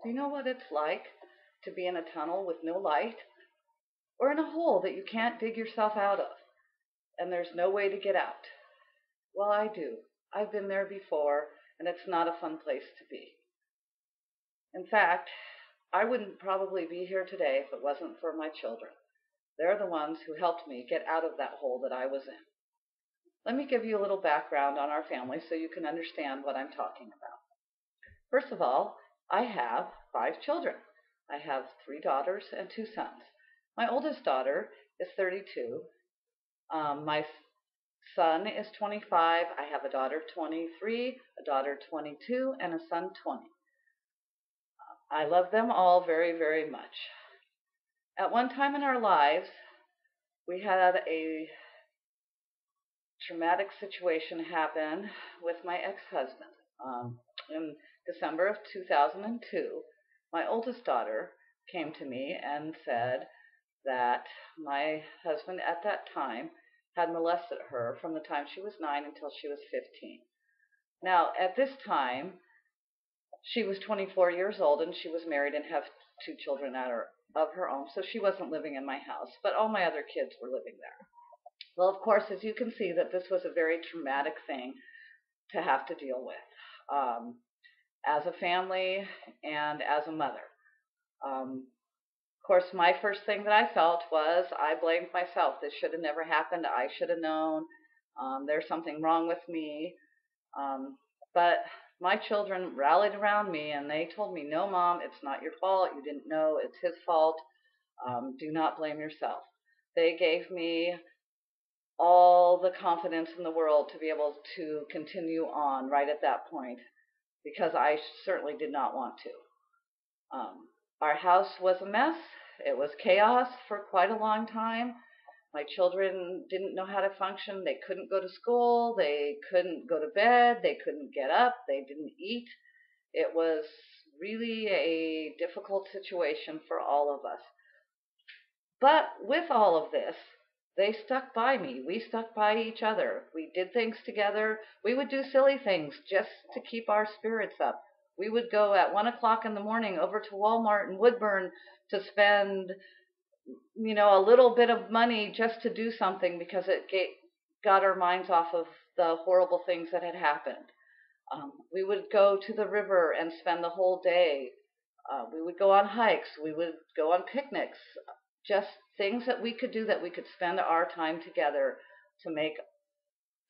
Do you know what it's like to be in a tunnel with no light or in a hole that you can't dig yourself out of and there's no way to get out? Well, I do. I've been there before, and it's not a fun place to be. In fact, I wouldn't probably be here today if it wasn't for my children. They're the ones who helped me get out of that hole that I was in. Let me give you a little background on our family so you can understand what I'm talking about. First of all, I have 5 children. I have 3 daughters and 2 sons. My oldest daughter is 32. My son is 25. I have a daughter 23, a daughter 22, and a son 20. I love them all very, very much. At one time in our lives, we had a traumatic situation happen with my ex-husband. In December of 2002, my oldest daughter came to me and said that my husband at that time had molested her from the time she was 9 until she was 15. Now, at this time, she was 24 years old and she was married and had 2 children of her own, so she wasn't living in my house, but all my other kids were living there. Well, of course, as you can see, that this was a very traumatic thing to have to deal with as a family and as a mother. Of course, my first thing that I felt was I blamed myself. This should have never happened. I should have known. There's something wrong with me. But my children rallied around me and they told me, no, Mom, it's not your fault. You didn't know. It's his fault. Do not blame yourself. They gave me all the confidence in the world to be able to continue on right at that point, because I certainly did not want to. Our house was a mess. It was chaos for quite a long time. My children didn't know how to function. They couldn't go to school. They couldn't go to bed. They couldn't get up. They didn't eat. It was really a difficult situation for all of us. But with all of this, they stuck by me. We stuck by each other. We did things together. We would do silly things just to keep our spirits up. We would go at 1 o'clock in the morning over to Walmart in Woodburn to spend, a little bit of money just to do something because it got our minds off of the horrible things that had happened. We would go to the river and spend the whole day. We would go on hikes. We would go on picnics. Just things that we could do, that we could spend our time together to make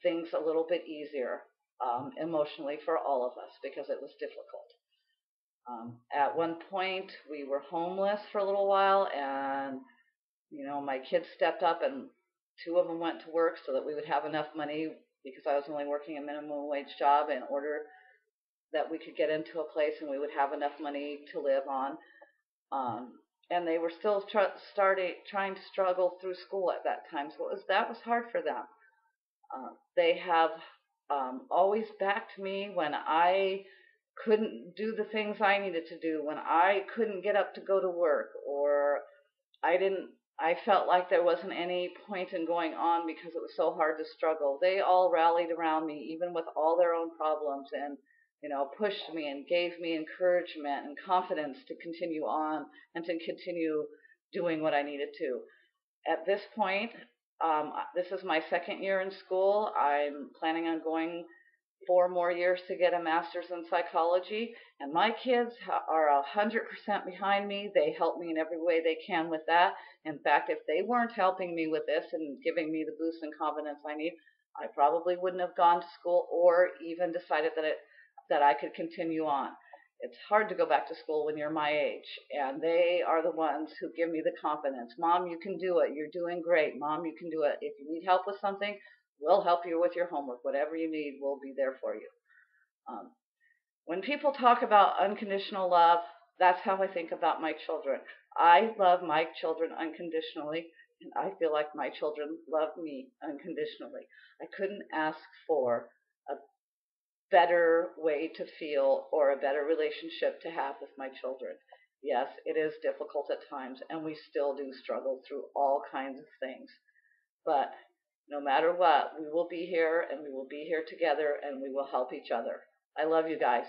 things a little bit easier emotionally for all of us, because it was difficult. At one point, we were homeless for a little while, and my kids stepped up, and 2 of them went to work so that we would have enough money, because I was only working a minimum wage job, in order that we could get into a place and we would have enough money to live on. And they were still trying to struggle through school at that time, so that was hard for them. They have always backed me when I couldn't do the things I needed to do, when I couldn't get up to go to work, or I felt like there wasn't any point in going on because it was so hard to struggle. They all rallied around me, even with all their own problems, and pushed me and gave me encouragement and confidence to continue on and to continue doing what I needed to. At this point, this is my 2nd year in school. I'm planning on going 4 more years to get a master's in psychology, and my kids are 100% behind me. They help me in every way they can with that. In fact, if they weren't helping me with this and giving me the boost and confidence I need, I probably wouldn't have gone to school or even decided that I could continue on. It's hard to go back to school when you're my age, and they are the ones who give me the confidence. Mom, you can do it. You're doing great. Mom, you can do it. If you need help with something, we'll help you with your homework. Whatever you need, we'll be there for you. When people talk about unconditional love, that's how I think about my children. I love my children unconditionally, and I feel like my children love me unconditionally. I couldn't ask for a better way to feel or a better relationship to have with my children. Yes, it is difficult at times, and we still do struggle through all kinds of things. But no matter what, we will be here, and we will be here together, and we will help each other. I love you guys.